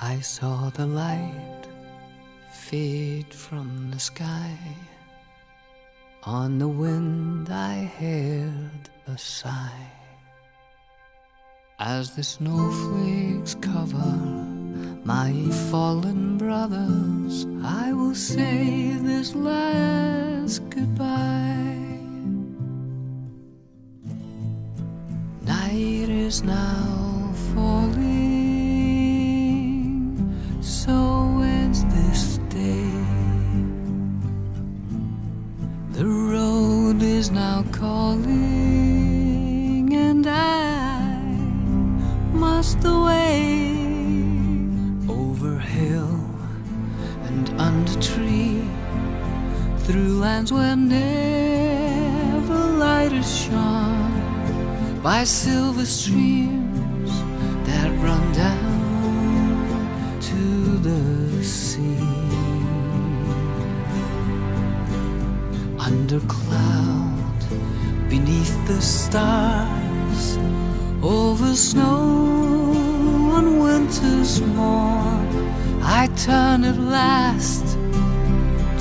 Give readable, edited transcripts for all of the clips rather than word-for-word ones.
I saw the light fade from the sky. On the wind I heard a sigh. As the snowflakes cover my fallen brothers, I will say this last goodbye. Night is now falling, so ends this day. The road is now calling, and I must away. Over hill and under tree, through lands where never light is shone, by silver streams that run down to the sea. Under cloud, beneath the stars, over snow on winter's morn, I turn at last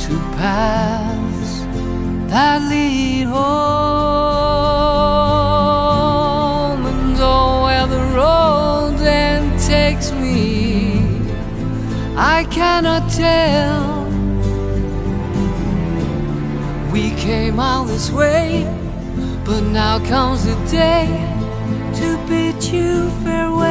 to paths that lead home. And oh, where the road then takes me, I cannot tell. We came all this way, but now comes the day to bid you farewell.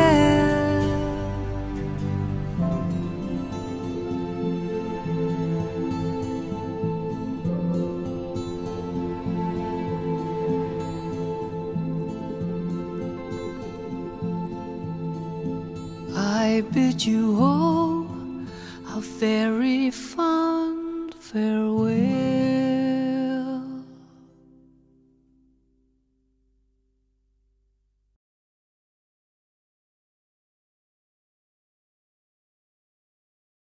I bid you all a very fond farewell.